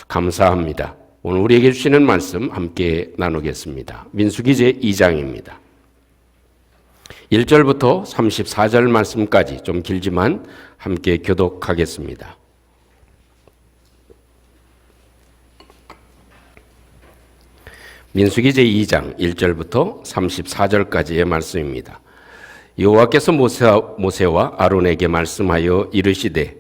감사합니다. 오늘 우리에게 주시는 말씀 함께 나누겠습니다. 민수기 제2장입니다. 1절부터 34절 말씀까지 좀 길지만 함께 교독하겠습니다. 민수기 제2장 1절부터 34절까지의 말씀입니다. 여호와께서 모세와 아론에게 말씀하여 이르시되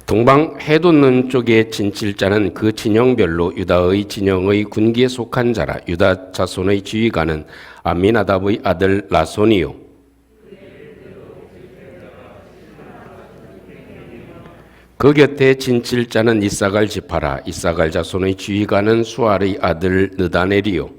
동방 해돋는 쪽에 진칠자는 그 진영별로 유다의 진영의 군기에 속한 자라. 유다 자손의 지휘관은 암미나답의 아들 나손이요 그 곁에 진칠자는 이사갈 지파라. 이사갈 자손의 지휘관은 수알의 아들 느다넬이요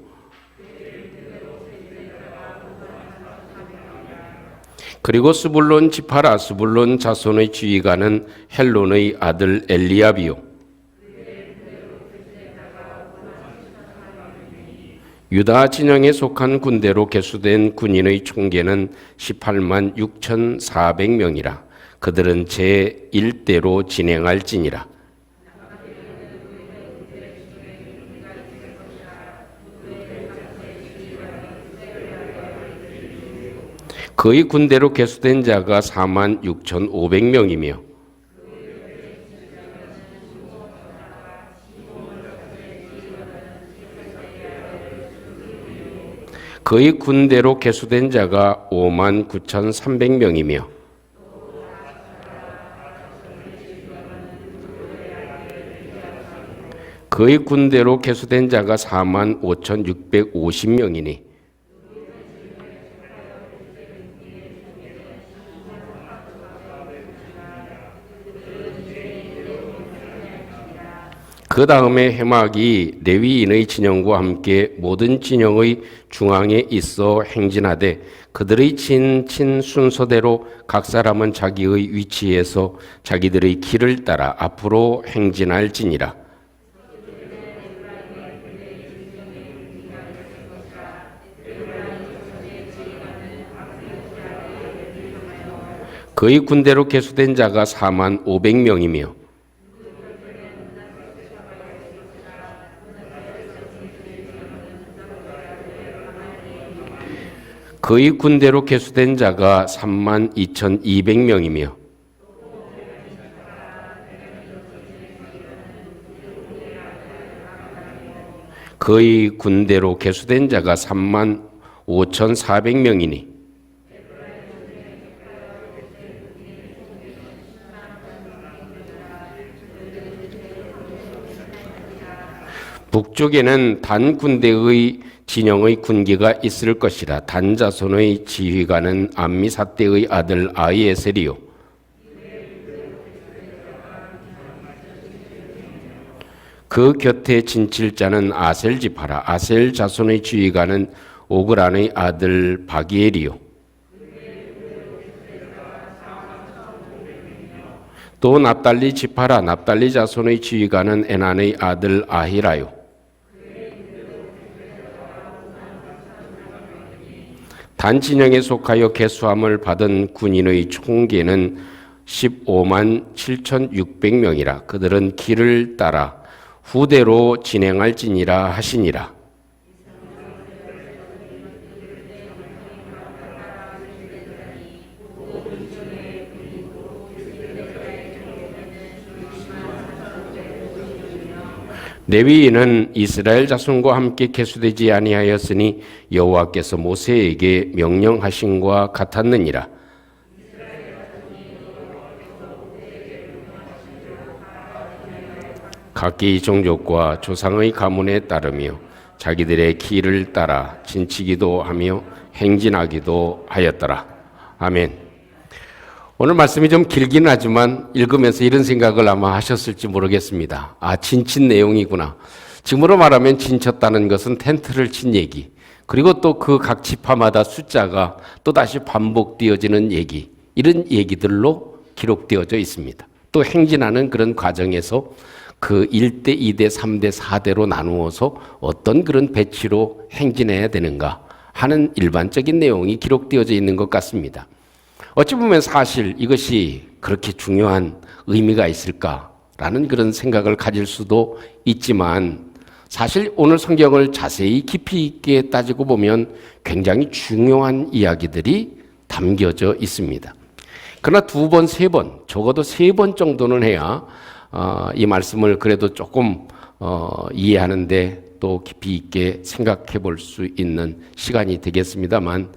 그리고 스불론 지파라. 스불론 자손의 지휘관은 헬론의 아들 엘리압이요 유다 진영에 속한 군대로 계수된 군인의 총계는 18만 6,400명이라. 그들은 제1대로 진행할지니라. 그의 군대로 계수된 자가 4만 6,500명이며 그의 군대로 계수된 자가 5만 9,300명이며 그의 군대로 계수된 자가 4만 5,650명이니 그 다음에 해막이 레위인의 진영과 함께 모든 진영의 중앙에 있어 행진하되 그들의 친 순서대로 각 사람은 자기의 위치에서 자기들의 길을 따라 앞으로 행진할지니라. 그의 군대로 계수된 자가 4만 500명이며 그의 군대로 계수된 자가 3만 2,200명이며 그의 군대로 계수된 자가 3만 5,400명이니 북쪽에는 단 군대의 진영의 군기가 있을 것이라. 단 자손의 지휘관은 암미사대의 아들 아히에셀이요 그 곁에 진칠자는 아셀 지파라. 아셀 자손의 지휘관은 오그란의 아들 바기엘이요 또 납달리 지파라. 납달리 자손의 지휘관은 에난의 아들 아히라요 단 진영에 속하여 계수함을 받은 군인의 총계는 15만 7,600명이라. 그들은 길을 따라 후대로 진행할지니라 하시니라. 레위인은 이스라엘 자손과 함께 계수되지 아니하였으니 여호와께서 모세에게 명령하신과 같았느니라. 각기 종족과 조상의 가문에 따르며 자기들의 길을 따라 진치기도 하며 행진하기도 하였더라. 아멘. 오늘 말씀이 좀 길긴 하지만 읽으면서 이런 생각을 아마 하셨을지 모르겠습니다. 아, 진친 내용이구나. 지금으로 말하면 진쳤다는 것은 텐트를 친 얘기. 그리고 또 그 각 지파마다 숫자가 또다시 반복되어지는 얘기. 이런 얘기들로 기록되어져 있습니다. 또 행진하는 그런 과정에서 그 1대, 2대, 3대, 4대로 나누어서 어떤 그런 배치로 행진해야 되는가 하는 일반적인 내용이 기록되어져 있는 것 같습니다. 어찌 보면 사실 이것이 그렇게 중요한 의미가 있을까라는 그런 생각을 가질 수도 있지만 사실 오늘 성경을 자세히 깊이 있게 따지고 보면 굉장히 중요한 이야기들이 담겨져 있습니다. 그러나 2번, 3번, 적어도 3번 정도는 해야 이 말씀을 그래도 조금 이해하는데 또 깊이 있게 생각해 볼 수 있는 시간이 되겠습니다만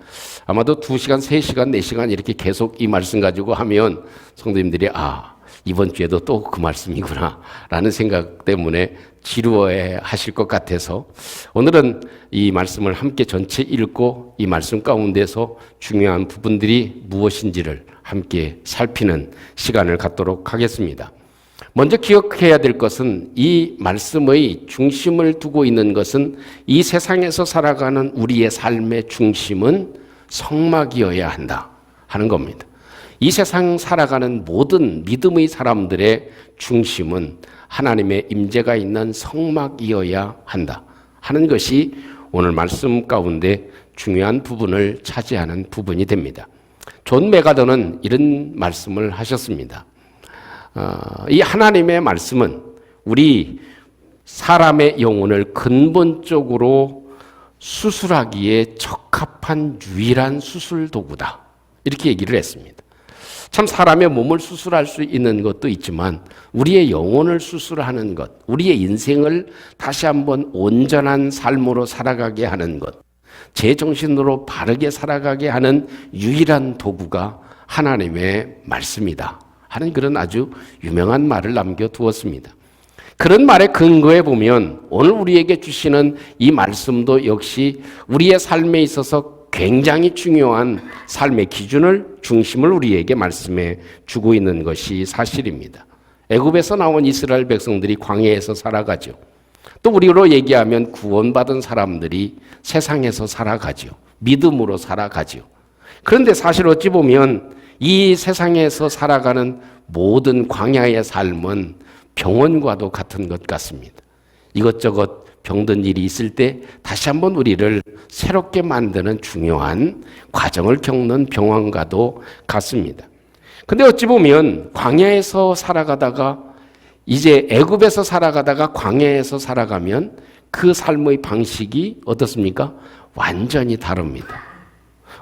아마도 2시간, 3시간, 4시간 이렇게 계속 이 말씀 가지고 하면 성도님들이 이번 주에도 또 그 말씀이구나 라는 생각 때문에 지루해 하실 것 같아서 오늘은 이 말씀을 함께 전체 읽고 이 말씀 가운데서 중요한 부분들이 무엇인지를 함께 살피는 시간을 갖도록 하겠습니다. 먼저 기억해야 될 것은 이 말씀의 중심을 두고 있는 것은 이 세상에서 살아가는 우리의 삶의 중심은 성막이어야 한다 하는 겁니다. 이 세상 살아가는 모든 믿음의 사람들의 중심은 하나님의 임재가 있는 성막이어야 한다 하는 것이 오늘 말씀 가운데 중요한 부분을 차지하는 부분이 됩니다. 존 메가더는 이런 말씀을 하셨습니다. 이 하나님의 말씀은 우리 사람의 영혼을 근본적으로 수술하기에 적합한 유일한 수술 도구다. 이렇게 얘기를 했습니다. 참 사람의 몸을 수술할 수 있는 것도 있지만 우리의 영혼을 수술하는 것, 우리의 인생을 다시 한번 온전한 삶으로 살아가게 하는 것, 제 정신으로 바르게 살아가게 하는 유일한 도구가 하나님의 말씀이다 하는 그런 아주 유명한 말을 남겨두었습니다. 그런 말에 근거해 보면 오늘 우리에게 주시는 이 말씀도 역시 우리의 삶에 있어서 굉장히 중요한 삶의 기준을, 중심을 우리에게 말씀해 주고 있는 것이 사실입니다. 애굽에서 나온 이스라엘 백성들이 광야에서 살아가죠. 또 우리로 얘기하면 구원받은 사람들이 세상에서 살아가죠. 믿음으로 살아가죠. 그런데 사실 어찌 보면 이 세상에서 살아가는 모든 광야의 삶은 병원과도 같은 것 같습니다. 이것저것 병든 일이 있을 때 다시 한번 우리를 새롭게 만드는 중요한 과정을 겪는 병원과도 같습니다. 근데 어찌 보면 광야에서 살아가다가 이제 애굽에서 살아가다가 광야에서 살아가면 그 삶의 방식이 어떻습니까? 완전히 다릅니다.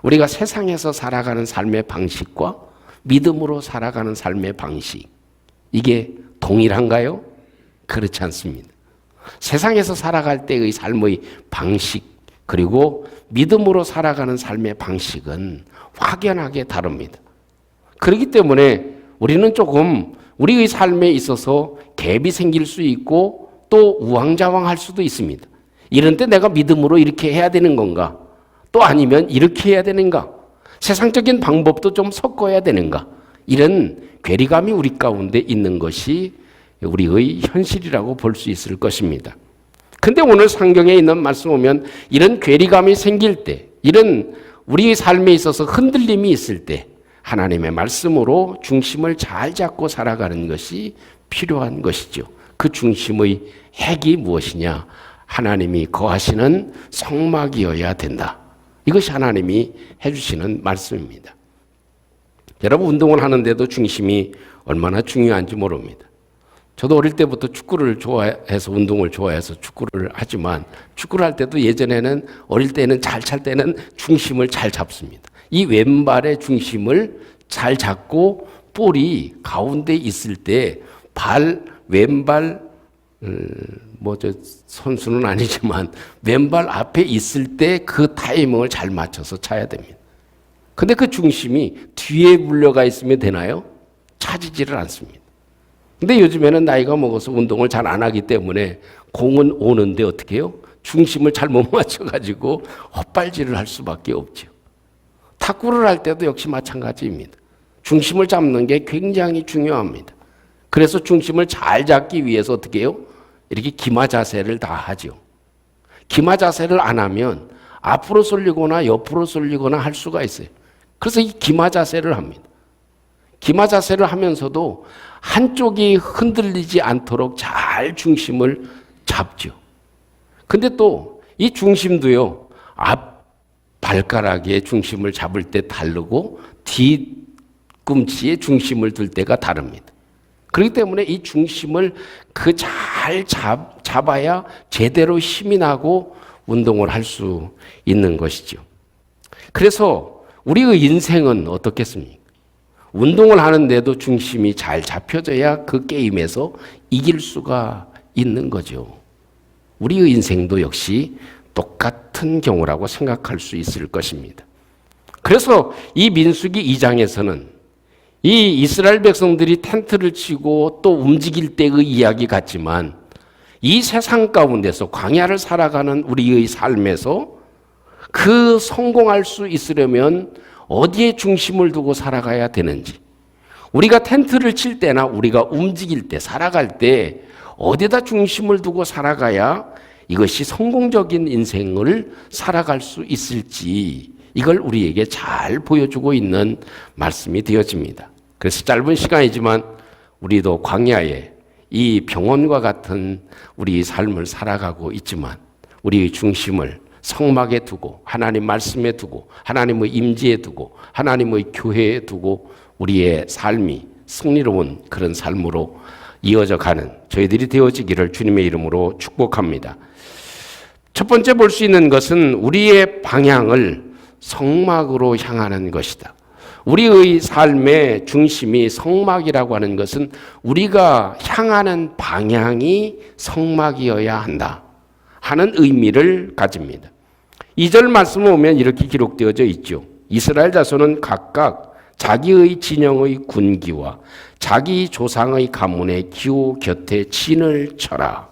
우리가 세상에서 살아가는 삶의 방식과 믿음으로 살아가는 삶의 방식, 이게 동일한가요? 그렇지 않습니다. 세상에서 살아갈 때의 삶의 방식 그리고 믿음으로 살아가는 삶의 방식은 확연하게 다릅니다. 그렇기 때문에 우리는 조금 우리의 삶에 있어서 갭이 생길 수 있고 또 우왕좌왕할 수도 있습니다. 이런 때 내가 믿음으로 이렇게 해야 되는 건가? 또 아니면 이렇게 해야 되는가? 세상적인 방법도 좀 섞어야 되는가? 이런 괴리감이 우리 가운데 있는 것이 우리의 현실이라고 볼 수 있을 것입니다. 근데 오늘 성경에 있는 말씀 보면 이런 괴리감이 생길 때, 이런 우리의 삶에 있어서 흔들림이 있을 때 하나님의 말씀으로 중심을 잘 잡고 살아가는 것이 필요한 것이죠. 그 중심의 핵이 무엇이냐? 하나님이 거하시는 성막이어야 된다. 이것이 하나님이 해주시는 말씀입니다. 여러분 운동을 하는데도 중심이 얼마나 중요한지 모릅니다. 저도 어릴 때부터 축구를 좋아해서 운동을 좋아해서 축구를 하지만 축구를 할 때도 예전에는 어릴 때는 잘 찰 때는 중심을 잘 잡습니다. 이 왼발의 중심을 잘 잡고 볼이 가운데 있을 때 왼발 선수는 아니지만 왼발 앞에 있을 때 그 타이밍을 잘 맞춰서 차야 됩니다. 근데 그 중심이 뒤에 물려가 있으면 되나요? 차지지를 않습니다. 근데 요즘에는 나이가 먹어서 운동을 잘 안 하기 때문에 공은 오는데 어떻게 해요? 중심을 잘 못 맞춰가지고 헛발질을 할 수밖에 없죠. 탁구를 할 때도 역시 마찬가지입니다. 중심을 잡는 게 굉장히 중요합니다. 그래서 중심을 잘 잡기 위해서 어떻게 해요? 이렇게 기마 자세를 다 하죠. 기마 자세를 안 하면 앞으로 쏠리거나 옆으로 쏠리거나 할 수가 있어요. 그래서 이 기마 자세를 합니다. 기마 자세를 하면서도 한쪽이 흔들리지 않도록 잘 중심을 잡죠. 근데 또 이 중심도요, 앞 발가락의 중심을 잡을 때 다르고 뒤꿈치의 중심을 둘 때가 다릅니다. 그렇기 때문에 이 중심을 잘 잡아야 제대로 힘이 나고 운동을 할 수 있는 것이죠. 그래서 우리의 인생은 어떻겠습니까? 운동을 하는데도 중심이 잘 잡혀져야 그 게임에서 이길 수가 있는 거죠. 우리의 인생도 역시 똑같은 경우라고 생각할 수 있을 것입니다. 그래서 이 민수기 2장에서는 이 이스라엘 백성들이 텐트를 치고 또 움직일 때의 이야기 같지만 이 세상 가운데서 광야를 살아가는 우리의 삶에서 그 성공할 수 있으려면 어디에 중심을 두고 살아가야 되는지, 우리가 텐트를 칠 때나 우리가 움직일 때, 살아갈 때 어디에다 중심을 두고 살아가야 이것이 성공적인 인생을 살아갈 수 있을지, 이걸 우리에게 잘 보여주고 있는 말씀이 되어집니다. 그래서 짧은 시간이지만 우리도 광야에 이 병원과 같은 우리 삶을 살아가고 있지만 우리의 중심을 성막에 두고 하나님 말씀에 두고 하나님의 임재에 두고 하나님의 교회에 두고 우리의 삶이 승리로운 그런 삶으로 이어져 가는 저희들이 되어지기를 주님의 이름으로 축복합니다. 첫 번째 볼 수 있는 것은 우리의 방향을 성막으로 향하는 것이다. 우리의 삶의 중심이 성막이라고 하는 것은 우리가 향하는 방향이 성막이어야 한다 하는 의미를 가집니다. 2절 말씀을 보면 이렇게 기록되어져 있죠. 이스라엘 자손은 각각 자기의 진영의 군기와 자기 조상의 가문의 기호 곁에 진을 쳐라.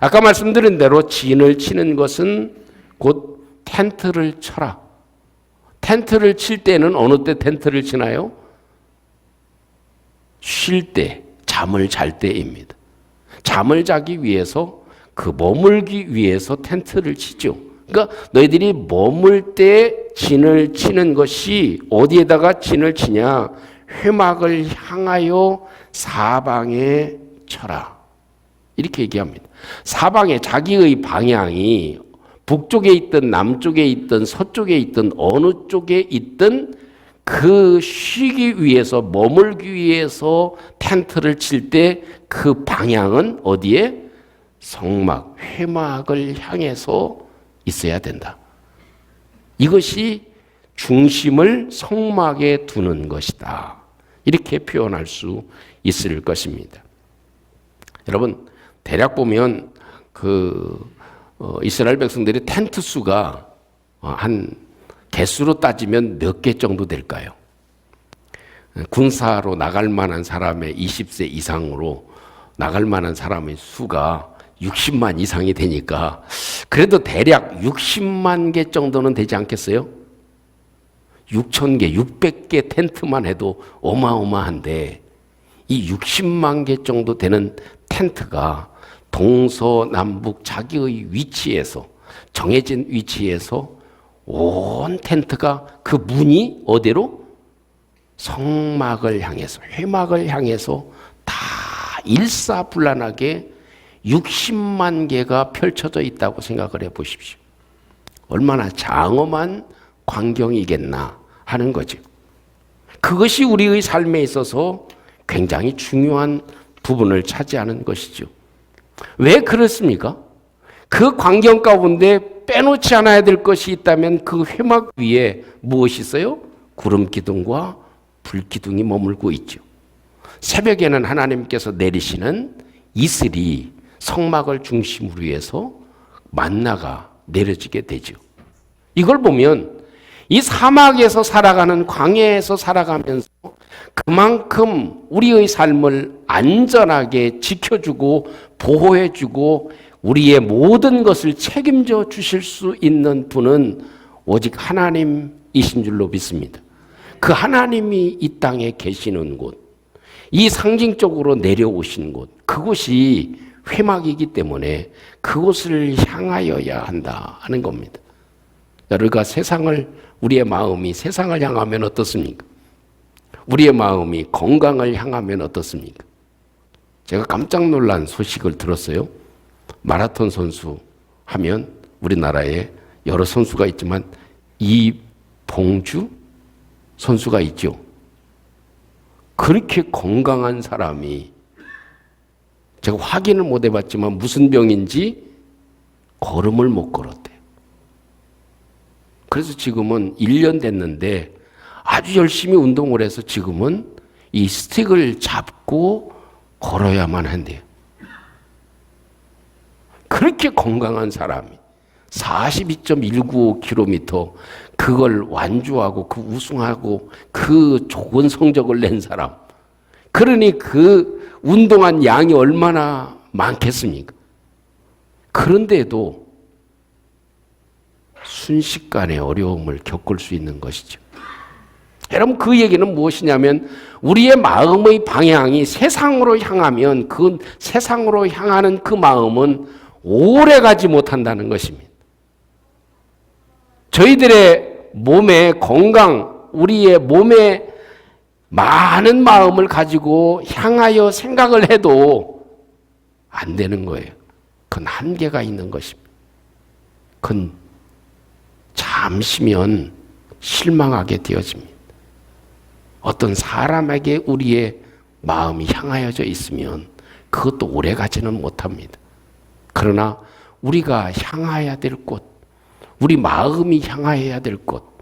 아까 말씀드린 대로 진을 치는 것은 곧 텐트를 쳐라. 텐트를 칠 때는 어느 때 텐트를 치나요? 쉴 때, 잠을 잘 때입니다. 잠을 자기 위해서, 머물기 위해서 텐트를 치죠. 그러니까 너희들이 머물 때 진을 치는 것이 어디에다가 진을 치냐? 회막을 향하여 사방에 쳐라. 이렇게 얘기합니다. 사방에 자기의 방향이 북쪽에 있든 남쪽에 있든 서쪽에 있든 어느 쪽에 있든 그 쉬기 위해서 머물기 위해서 텐트를 칠 때 그 방향은 어디에? 성막, 회막을 향해서 있어야 된다. 이것이 중심을 성막에 두는 것이다. 이렇게 표현할 수 있을 것입니다. 여러분, 대략 보면 이스라엘 백성들의 텐트 수가 한 개수로 따지면 몇 개 정도 될까요? 군사로 나갈 만한 사람의 20세 이상으로 나갈 만한 사람의 수가 60만 이상이 되니까 그래도 대략 60만 개 정도는 되지 않겠어요? 6,000개, 600개 텐트만 해도 어마어마한데 이 60만 개 정도 되는 텐트가 동서남북 자기의 위치에서, 정해진 위치에서 온 텐트가 그 문이 어디로? 성막을 향해서, 회막을 향해서 다 일사불란하게 60만 개가 펼쳐져 있다고 생각을 해 보십시오. 얼마나 장엄한 광경이겠나 하는 거죠. 그것이 우리의 삶에 있어서 굉장히 중요한 부분을 차지하는 것이죠. 왜 그렇습니까? 그 광경 가운데 빼놓지 않아야 될 것이 있다면 그 회막 위에 무엇이 있어요? 구름 기둥과 불 기둥이 머물고 있죠. 새벽에는 하나님께서 내리시는 이슬이 성막을 중심으로 해서 만나가 내려지게 되죠. 이걸 보면 이 사막에서 살아가는, 광야에서 살아가면서 그만큼 우리의 삶을 안전하게 지켜주고 보호해주고 우리의 모든 것을 책임져 주실 수 있는 분은 오직 하나님이신 줄로 믿습니다. 그 하나님이 이 땅에 계시는 곳, 이 상징적으로 내려오신 곳, 그곳이 회막이기 때문에 그곳을 향하여야 한다 하는 겁니다. 우리가 우리의 마음이 세상을 향하면 어떻습니까? 우리의 마음이 건강을 향하면 어떻습니까? 제가 깜짝 놀란 소식을 들었어요. 마라톤 선수 하면 우리나라에 여러 선수가 있지만 이봉주 선수가 있죠. 그렇게 건강한 사람이 제가 확인을 못 해봤지만 무슨 병인지 걸음을 못 걸었대요. 그래서 지금은 1년 됐는데 아주 열심히 운동을 해서 지금은 이 스틱을 잡고 걸어야만 한대요. 그렇게 건강한 사람이 42.195km 그걸 완주하고 그 우승하고 그 좋은 성적을 낸 사람. 그러니 그 운동한 양이 얼마나 많겠습니까? 그런데도 순식간에 어려움을 겪을 수 있는 것이죠. 여러분, 그 얘기는 무엇이냐면 우리의 마음의 방향이 세상으로 향하면 그 세상으로 향하는 그 마음은 오래 가지 못한다는 것입니다. 저희들의 몸의 건강, 우리의 몸에 많은 마음을 가지고 향하여 생각을 해도 안 되는 거예요. 그건 한계가 있는 것입니다. 그건 잠시면 실망하게 되어집니다. 어떤 사람에게 우리의 마음이 향하여져 있으면 그것도 오래 가지는 못합니다. 그러나 우리가 향해야 될 곳, 우리 마음이 향해야 될 곳,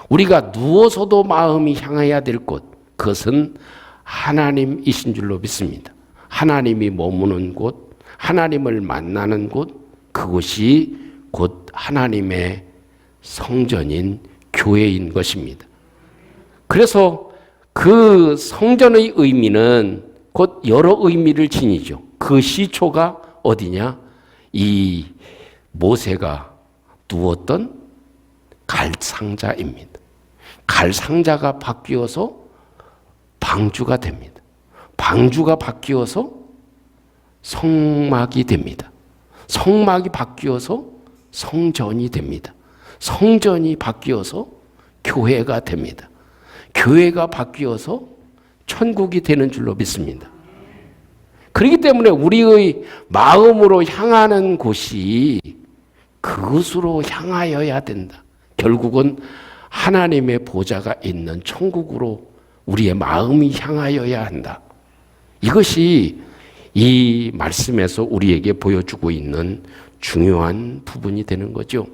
우리가 누워서도 마음이 향해야 될 곳, 그것은 하나님이신 줄로 믿습니다. 하나님이 머무는 곳, 하나님을 만나는 곳, 그곳이 곧 하나님의 성전인 교회인 것입니다. 그래서 그 성전의 의미는 곧 여러 의미를 지니죠. 그 시초가 어디냐? 이 모세가 누웠던 갈상자입니다. 갈상자가 바뀌어서 방주가 됩니다. 방주가 바뀌어서 성막이 됩니다. 성막이 바뀌어서 성전이 됩니다. 성전이 바뀌어서 교회가 됩니다. 교회가 바뀌어서 천국이 되는 줄로 믿습니다. 그렇기 때문에 우리의 마음으로 향하는 곳이 그것으로 향하여야 된다. 결국은 하나님의 보좌가 있는 천국으로 우리의 마음이 향하여야 한다. 이것이 이 말씀에서 우리에게 보여주고 있는 중요한 부분이 되는 거죠.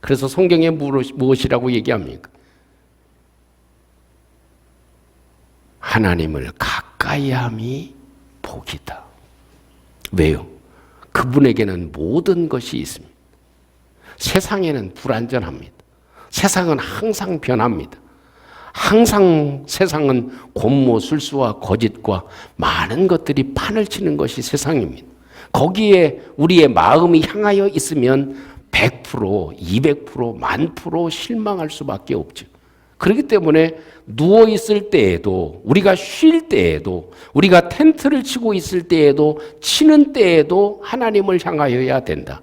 그래서 성경에 무엇이라고 얘기합니까? 하나님을 가까이 함이 복이다. 왜요? 그분에게는 모든 것이 있습니다. 세상에는 불완전합니다. 세상은 항상 변합니다. 항상 세상은 곤모술수와 거짓과 많은 것들이 판을 치는 것이 세상입니다. 거기에 우리의 마음이 향하여 있으면 100%, 200%, 1000% 실망할 수밖에 없죠. 그렇기 때문에 누워있을 때에도, 우리가 쉴 때에도, 우리가 텐트를 치고 있을 때에도, 치는 때에도 하나님을 향하여야 된다.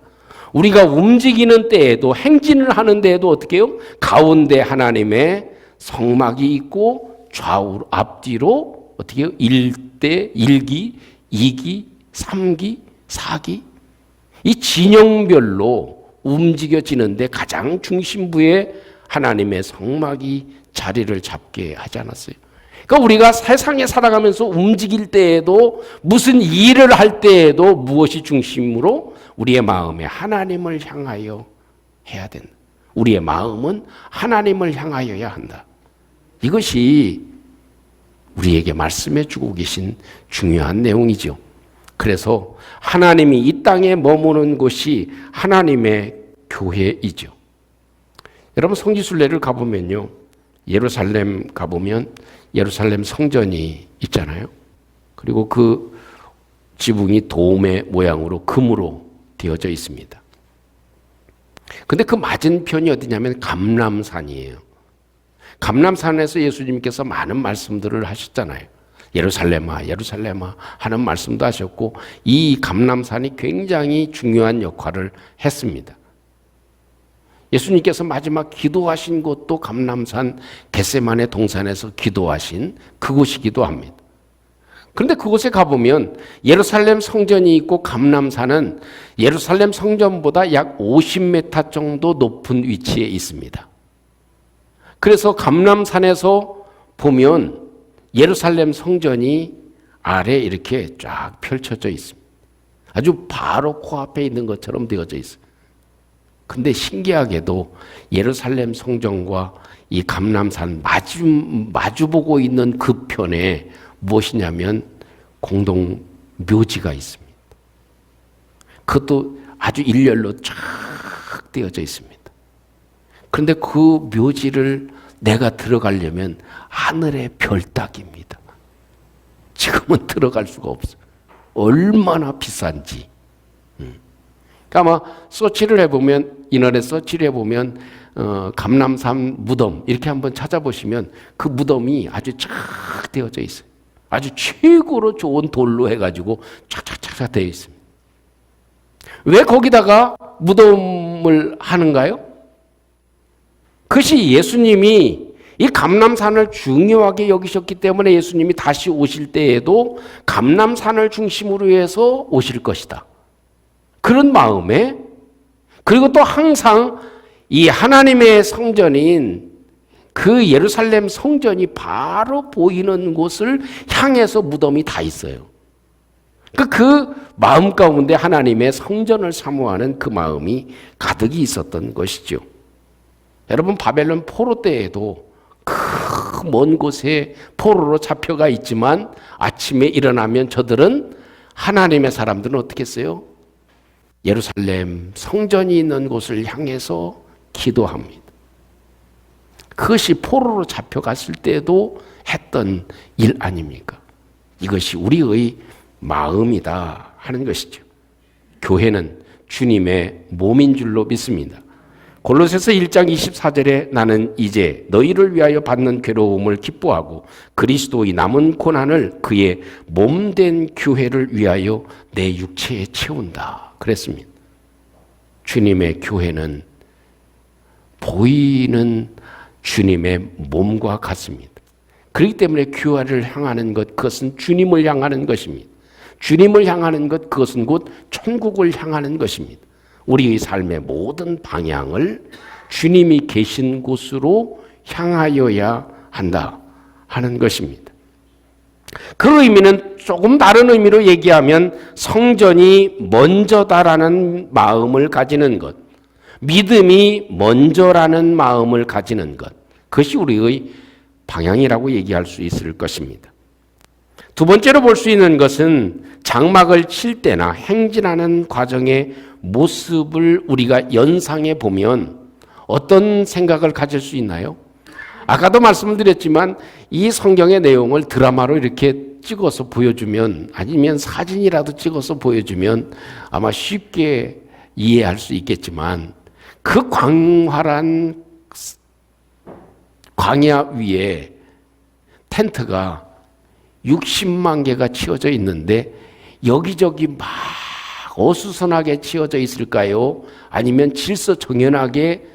우리가 움직이는 때에도, 행진을 하는 데에도 어떻게 해요? 가운데 하나님의 성막이 있고 좌우로 앞뒤로 어떻게 해요? 1대 1기, 2기, 3기, 4기 이 진영별로 움직여지는데 가장 중심부에 하나님의 성막이 자리를 잡게 하지 않았어요. 그러니까 우리가 세상에 살아가면서 움직일 때에도 무슨 일을 할 때에도 무엇이 중심으로 우리의 마음에 하나님을 향하여 해야 된다. 우리의 마음은 하나님을 향하여야 한다. 이것이 우리에게 말씀해 주고 계신 중요한 내용이죠. 그래서 하나님이 이 땅에 머무는 곳이 하나님의 교회이죠. 여러분 성지순례를 가보면요. 예루살렘 가보면 예루살렘 성전이 있잖아요. 그리고 그 지붕이 돔의 모양으로 금으로 되어져 있습니다. 근데 그 맞은편이 어디냐면 감람산이에요. 감람산에서 예수님께서 많은 말씀들을 하셨잖아요. 예루살렘아, 예루살렘아 하는 말씀도 하셨고 이 감람산이 굉장히 중요한 역할을 했습니다. 예수님께서 마지막 기도하신 곳도 감람산 겟세마네 동산에서 기도하신 그곳이기도 합니다. 그런데 그곳에 가보면 예루살렘 성전이 있고 감람산은 예루살렘 성전보다 약 50m 정도 높은 위치에 있습니다. 그래서 감람산에서 보면 예루살렘 성전이 아래 이렇게 쫙 펼쳐져 있습니다. 아주 바로 코앞에 있는 것처럼 되어져 있어요. 근데 신기하게도 예루살렘 성전과 이 감람산 마주보고 있는 그 편에 무엇이냐면 공동 묘지가 있습니다. 그것도 아주 일렬로 쫙 되어져 있습니다. 그런데 그 묘지를 내가 들어가려면 하늘의 별 따기입니다. 지금은 들어갈 수가 없어요. 얼마나 비싼지. 아마 서치를 해보면, 인터넷 서치를 해보면 감람산 무덤 이렇게 한번 찾아보시면 그 무덤이 아주 쫙 되어져 있어요. 아주 최고로 좋은 돌로 해가지고 쫙쫙쫙 되어 있습니다. 왜 거기다가 무덤을 하는가요? 그것이 예수님이 이 감람산을 중요하게 여기셨기 때문에 예수님이 다시 오실 때에도 감람산을 중심으로 해서 오실 것이다. 그런 마음에, 그리고 또 항상 이 하나님의 성전인 그 예루살렘 성전이 바로 보이는 곳을 향해서 무덤이 다 있어요. 그 마음 가운데 하나님의 성전을 사모하는 그 마음이 가득히 있었던 것이죠. 여러분, 바벨론 포로 때에도 그 먼 곳에 포로로 잡혀가 있지만 아침에 일어나면 저들은, 하나님의 사람들은 어떻게 했어요? 예루살렘 성전이 있는 곳을 향해서 기도합니다. 그것이 포로로 잡혀갔을 때도 했던 일 아닙니까? 이것이 우리의 마음이다 하는 것이죠. 교회는 주님의 몸인 줄로 믿습니다. 골로새서 1장 24절에 나는 이제 너희를 위하여 받는 괴로움을 기뻐하고 그리스도의 남은 고난을 그의 몸된 교회를 위하여 내 육체에 채운다 그랬습니다. 주님의 교회는 보이는 주님의 몸과 같습니다. 그렇기 때문에 교회를 향하는 것, 그것은 주님을 향하는 것입니다. 주님을 향하는 것, 그것은 곧 천국을 향하는 것입니다. 우리의 삶의 모든 방향을 주님이 계신 곳으로 향하여야 한다 하는 것입니다. 그 의미는 조금 다른 의미로 얘기하면 성전이 먼저다라는 마음을 가지는 것, 믿음이 먼저라는 마음을 가지는 것, 그것이 우리의 방향이라고 얘기할 수 있을 것입니다. 두 번째로 볼 수 있는 것은 장막을 칠 때나 행진하는 과정의 모습을 우리가 연상해 보면 어떤 생각을 가질 수 있나요? 아까도 말씀을 드렸지만 이 성경의 내용을 드라마로 이렇게 찍어서 보여주면, 아니면 사진이라도 찍어서 보여주면 아마 쉽게 이해할 수 있겠지만, 그 광활한 광야 위에 텐트가 60만 개가 치어져 있는데 여기저기 막 어수선하게 치어져 있을까요? 아니면 질서정연하게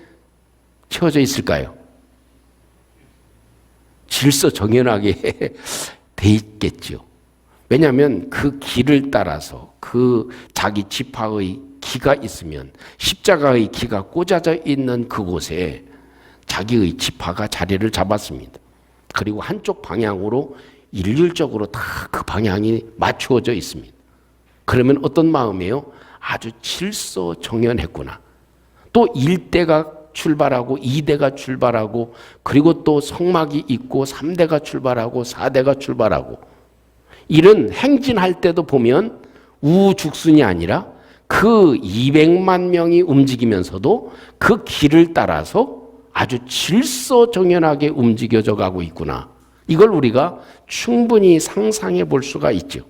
치어져 있을까요? 질서정연하게 돼 있겠죠. 왜냐하면 그 길을 따라서 그 자기 지파의 기가 있으면, 십자가의 기가 꽂아져 있는 그곳에 자기의 지파가 자리를 잡았습니다. 그리고 한쪽 방향으로 일률적으로 다 그 방향이 맞추어져 있습니다. 그러면 어떤 마음이에요? 아주 질서정연했구나. 또 1대가 출발하고 2대가 출발하고, 그리고 또 성막이 있고 3대가 출발하고 4대가 출발하고, 이런 행진할 때도 보면 우후죽순이 아니라 그 200만 명이 움직이면서도 그 길을 따라서 아주 질서정연하게 움직여져 가고 있구나. 이걸 우리가 충분히 상상해 볼 수가 있죠.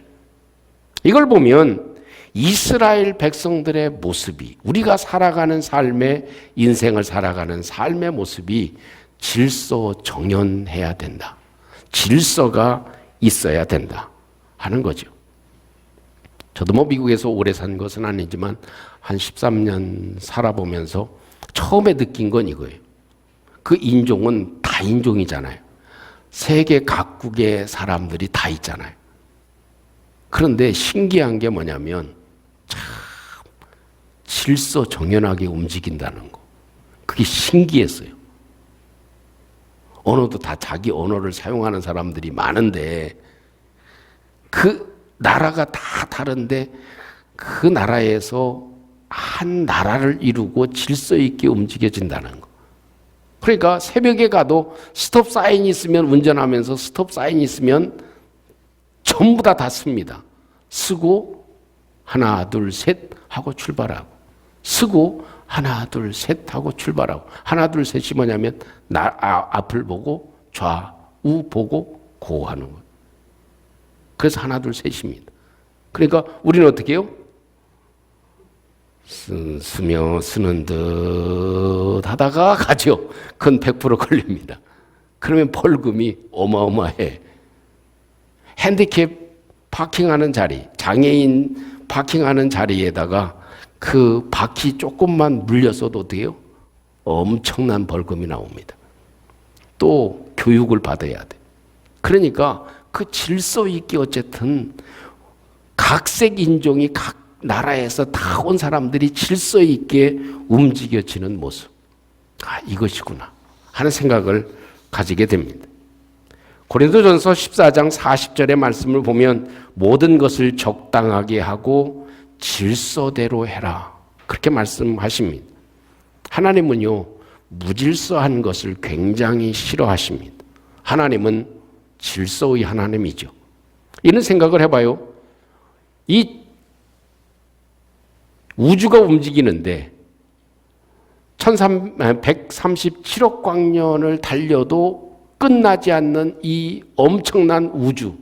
이걸 보면 이스라엘 백성들의 모습이, 우리가 살아가는 삶의, 인생을 살아가는 삶의 모습이 질서정연해야 된다. 질서가 있어야 된다 하는 거죠. 저도 미국에서 오래 산 것은 아니지만 한 13년 살아보면서 처음에 느낀 건 이거예요. 그 인종은 다인종이잖아요. 세계 각국의 사람들이 다 있잖아요. 그런데 신기한 게 뭐냐면 참 질서정연하게 움직인다는 거. 그게 신기했어요. 언어도 다 자기 언어를 사용하는 사람들이 많은데 그 나라가 다 다른데 그 나라에서 한 나라를 이루고 질서 있게 움직여진다는 거. 그러니까 새벽에 가도 스톱 사인이 있으면 운전하면서 스톱 사인이 있으면 전부 다 씁니다. 쓰고 하나 둘 셋 하고 출발하고 쓰고 하나 둘 셋 하고 출발하고 하나 둘 셋이 뭐냐면 앞을 보고 좌우 보고 고 하는 거예요. 그래서 하나 둘 셋입니다. 그러니까 우리는 어떻게 해요? 쓰며 쓰는 듯 하다가 가죠. 그건 100% 걸립니다. 그러면 벌금이 어마어마해. 핸디캡 파킹하는 자리, 장애인 파킹하는 자리에다가 그 바퀴 조금만 물렸어도 어떻게 해요? 엄청난 벌금이 나옵니다. 또 교육을 받아야 돼. 그러니까 그 질서 있게 어쨌든 각색 인종이 각 나라에서 다 온 사람들이 질서 있게 움직여지는 모습. 이것이구나 하는 생각을 가지게 됩니다. 고린도전서 14장 40절의 말씀을 보면 모든 것을 적당하게 하고 질서대로 해라. 그렇게 말씀하십니다. 하나님은요, 무질서한 것을 굉장히 싫어하십니다. 하나님은 질서의 하나님이죠. 이런 생각을 해봐요. 이 우주가 움직이는데 137억 광년을 달려도 끝나지 않는 이 엄청난 우주.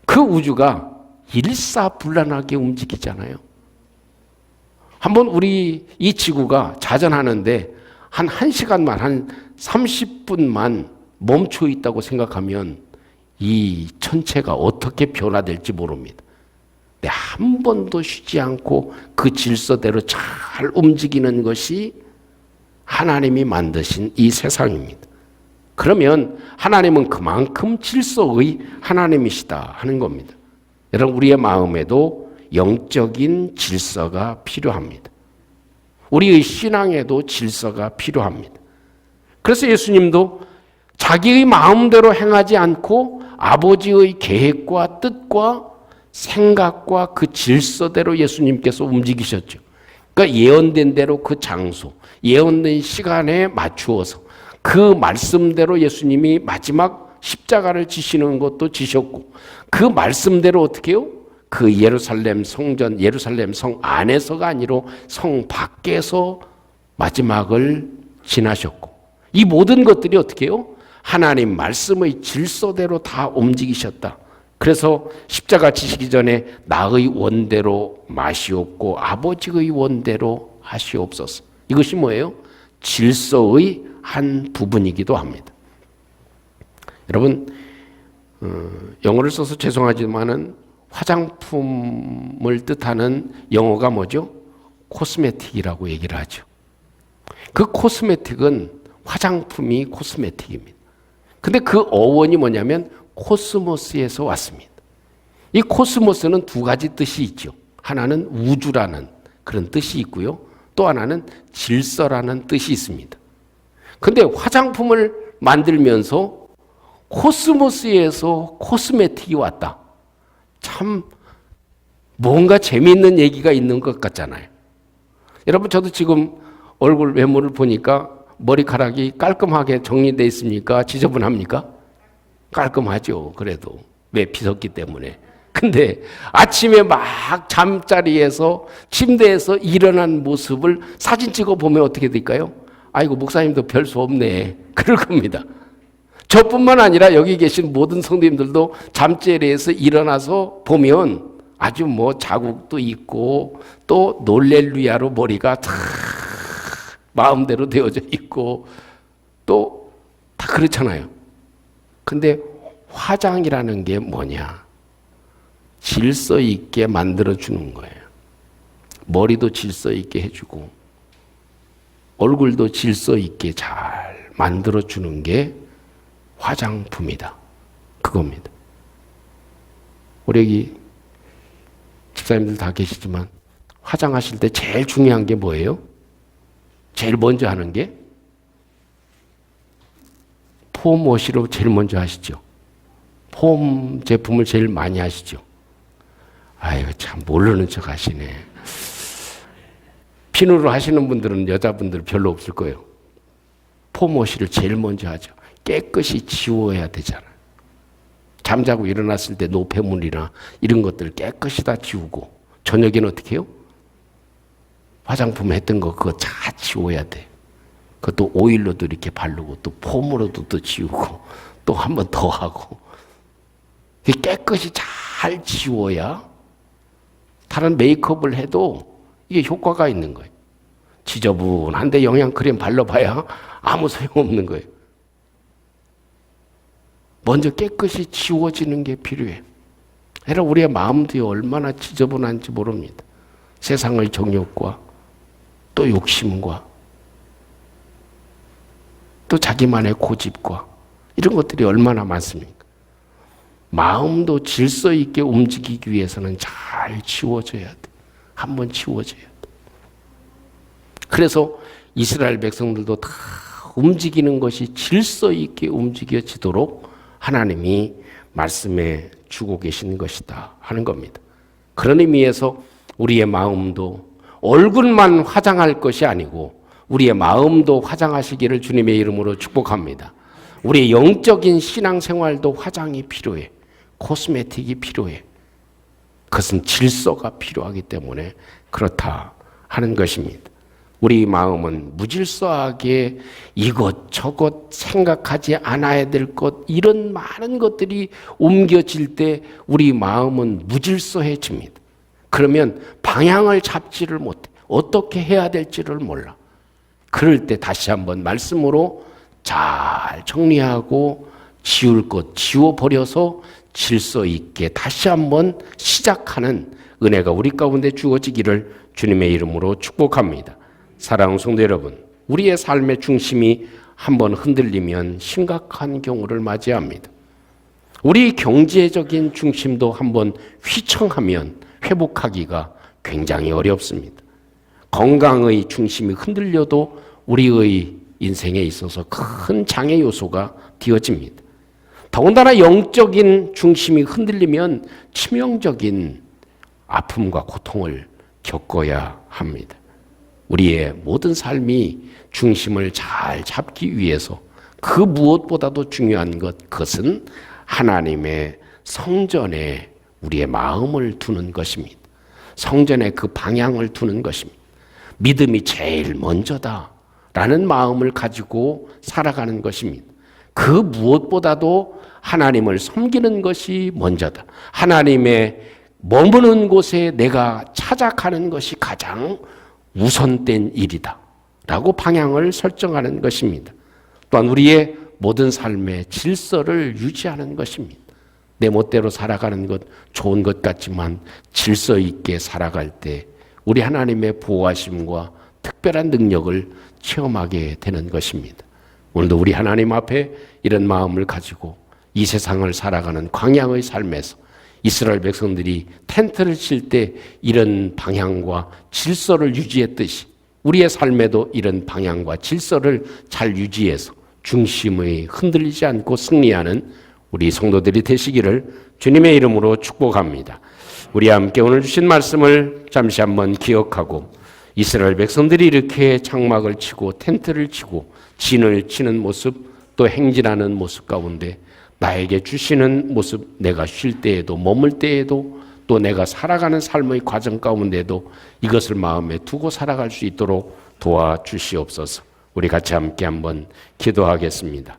그 우주가 일사불란하게 움직이잖아요. 한번 우리 이 지구가 자전하는데 한 1시간만, 한 30분만 멈춰 있다고 생각하면 이 천체가 어떻게 변화될지 모릅니다. 한 번도 쉬지 않고 그 질서대로 잘 움직이는 것이 하나님이 만드신 이 세상입니다. 그러면 하나님은 그만큼 질서의 하나님이시다 하는 겁니다. 여러분, 우리의 마음에도 영적인 질서가 필요합니다. 우리의 신앙에도 질서가 필요합니다. 그래서 예수님도 자기의 마음대로 행하지 않고 아버지의 계획과 뜻과 생각과 그 질서대로 예수님께서 움직이셨죠. 그러니까 예언된 대로 그 장소, 예언된 시간에 맞추어서 그 말씀대로 예수님이 마지막 십자가를 지시는 것도 지셨고 그 말씀대로 어떻게 해요? 그 예루살렘 성전, 예루살렘 성 안에서가 아니라 성 밖에서 마지막을 지나셨고 이 모든 것들이 어떻게 해요? 하나님 말씀의 질서대로 다 움직이셨다. 그래서 십자가 지시기 전에 나의 원대로 마시옵고 아버지의 원대로 하시옵소서. 이것이 뭐예요? 질서의 한 부분이기도 합니다. 여러분, 영어를 써서 죄송하지만은 화장품을 뜻하는 영어가 뭐죠? 코스메틱이라고 얘기를 하죠. 그 코스메틱은 화장품이 코스메틱입니다. 근데 그 어원이 뭐냐면 코스모스에서 왔습니다. 이 코스모스는 두 가지 뜻이 있죠. 하나는 우주라는 그런 뜻이 있고요. 또 하나는 질서라는 뜻이 있습니다. 근데 화장품을 만들면서 코스모스에서 코스메틱이 왔다. 참 뭔가 재미있는 얘기가 있는 것 같잖아요. 여러분, 저도 지금 얼굴 외모를 보니까 머리카락이 깔끔하게 정리되어 있습니까? 지저분합니까? 깔끔하죠. 그래도 왜 빗었기 때문에. 근데 아침에 막 잠자리에서 침대에서 일어난 모습을 사진 찍어 보면 어떻게 될까요? 아이고, 목사님도 별 수 없네. 그럴 겁니다. 저뿐만 아니라 여기 계신 모든 성도님들도 잠자리에서 일어나서 보면 아주 뭐 자국도 있고 또 놀렐루야로 머리가 다 마음대로 되어져 있고 또 다 그렇잖아요. 근데 화장이라는 게 뭐냐? 질서 있게 만들어주는 거예요. 머리도 질서 있게 해주고 얼굴도 질서 있게 잘 만들어주는 게 화장품이다. 그겁니다. 우리 여기 집사님들 다 계시지만 화장하실 때 제일 중요한 게 뭐예요? 제일 먼저 하는 게 폼워시로 제일 먼저 하시죠. 폼 제품을 제일 많이 하시죠. 아이고 참 모르는 척 하시네. 피누로 하시는 분들은 여자분들 별로 없을 거예요. 폼워시를 제일 먼저 하죠. 깨끗이 지워야 되잖아요. 잠자고 일어났을 때 노폐물이나 이런 것들 깨끗이 다 지우고 저녁에는 어떻게 해요? 화장품 했던 거 그거 다 지워야 돼. 그것도 오일로도 이렇게 바르고 또 폼으로도 또 지우고 또 한 번 더 하고 깨끗이 잘 지워야 다른 메이크업을 해도 이게 효과가 있는 거예요. 지저분한데 영양크림 발라봐야 아무 소용없는 거예요. 먼저 깨끗이 지워지는 게 필요해. 그러나 우리의 마음도 얼마나 지저분한지 모릅니다. 세상의 정욕과 또 욕심과 또 자기만의 고집과 이런 것들이 얼마나 많습니까? 마음도 질서 있게 움직이기 위해서는 잘 지워져야 돼. 한번 지워져야 돼. 그래서 이스라엘 백성들도 다 움직이는 것이 질서 있게 움직여지도록 하나님이 말씀해 주고 계신 것이다 하는 겁니다. 그런 의미에서 우리의 마음도 얼굴만 화장할 것이 아니고 우리의 마음도 화장하시기를 주님의 이름으로 축복합니다. 우리의 영적인 신앙생활도 화장이 필요해. 코스메틱이 필요해. 그것은 질서가 필요하기 때문에 그렇다 하는 것입니다. 우리 마음은 무질서하게 이것저것 생각하지 않아야 될 것, 이런 많은 것들이 옮겨질 때 우리 마음은 무질서해집니다. 그러면 방향을 잡지를 못해. 어떻게 해야 될지를 몰라. 그럴 때 다시 한번 말씀으로 잘 정리하고 지울 것 지워버려서 질서 있게 다시 한번 시작하는 은혜가 우리 가운데 주어지기를 주님의 이름으로 축복합니다. 사랑하는 성도 여러분, 우리의 삶의 중심이 한번 흔들리면 심각한 경우를 맞이합니다. 우리 경제적인 중심도 한번 휘청하면 회복하기가 굉장히 어렵습니다. 건강의 중심이 흔들려도 우리의 인생에 있어서 큰 장애 요소가 되어집니다. 더군다나 영적인 중심이 흔들리면 치명적인 아픔과 고통을 겪어야 합니다. 우리의 모든 삶이 중심을 잘 잡기 위해서 그 무엇보다도 중요한 그것은 하나님의 성전에 우리의 마음을 두는 것입니다. 성전에 그 방향을 두는 것입니다. 믿음이 제일 먼저다라는 마음을 가지고 살아가는 것입니다. 그 무엇보다도 하나님을 섬기는 것이 먼저다. 하나님의 머무는 곳에 내가 찾아가는 것이 가장 우선된 일이다 라고 방향을 설정하는 것입니다. 또한 우리의 모든 삶의 질서를 유지하는 것입니다. 내 멋대로 살아가는 것 좋은 것 같지만 질서 있게 살아갈 때 우리 하나님의 보호하심과 특별한 능력을 체험하게 되는 것입니다. 오늘도 우리 하나님 앞에 이런 마음을 가지고 이 세상을 살아가는 광야의 삶에서 이스라엘 백성들이 텐트를 칠 때 이런 방향과 질서를 유지했듯이 우리의 삶에도 이런 방향과 질서를 잘 유지해서 중심의 흔들리지 않고 승리하는 우리 성도들이 되시기를 주님의 이름으로 축복합니다. 우리 함께 오늘 주신 말씀을 잠시 한번 기억하고 이스라엘 백성들이 이렇게 장막을 치고 텐트를 치고 진을 치는 모습 또 행진하는 모습 가운데 나에게 주시는 모습, 내가 쉴 때에도 머물 때에도 또 내가 살아가는 삶의 과정 가운데도 이것을 마음에 두고 살아갈 수 있도록 도와주시옵소서. 우리 같이 함께 한번 기도하겠습니다.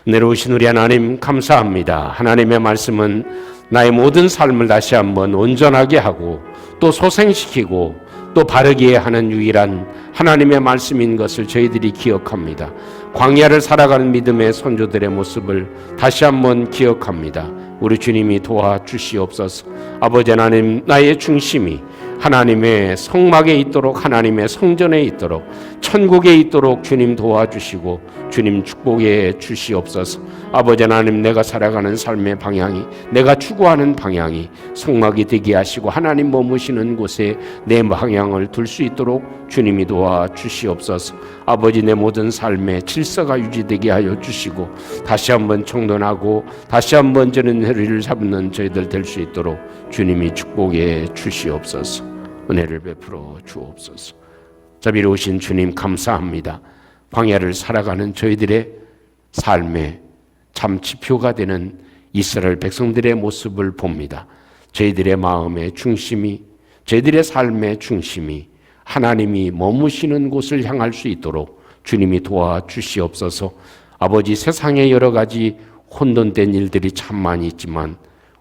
내려오신 우리 하나님 감사합니다. 하나님의 말씀은 나의 모든 삶을 다시 한번 온전하게 하고 또 소생시키고 또 바르게 하는 유일한 하나님의 말씀인 것을 저희들이 기억합니다. 광야를 살아가는 믿음의 선조들의 모습을 다시 한번 기억합니다. 우리 주님이 도와주시옵소서. 아버지 하나님, 나의 중심이 하나님의 성막에 있도록, 하나님의 성전에 있도록, 천국에 있도록 주님 도와주시고 주님 축복해 주시옵소서. 아버지 하나님, 내가 살아가는 삶의 방향이, 내가 추구하는 방향이 성막이 되게 하시고 하나님 머무시는 곳에 내 방향을 둘 수 있도록 주님이 도와주시옵소서. 아버지, 내 모든 삶의 질서가 유지되게 하여 주시고 다시 한번 청론하고 다시 한번 저는 허리를 잡는 저희들 될 수 있도록 주님이 축복해 주시옵소서. 은혜를 베풀어 주옵소서. 자비로우신 주님, 감사합니다. 광야를 살아가는 저희들의 삶의 참 지표가 되는 이스라엘 백성들의 모습을 봅니다. 저희들의 마음의 중심이, 저희들의 삶의 중심이 하나님이 머무시는 곳을 향할 수 있도록 주님이 도와주시옵소서. 아버지, 세상에 여러 가지 혼돈된 일들이 참 많이 있지만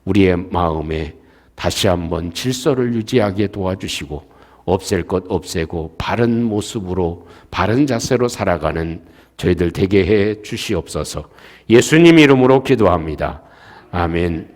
우리의 마음에 다시 한번 질서를 유지하게 도와주시고 없앨 것 없애고 바른 모습으로, 바른 자세로 살아가는 저희들 되게 해 주시옵소서. 예수님 이름으로 기도합니다. 아멘.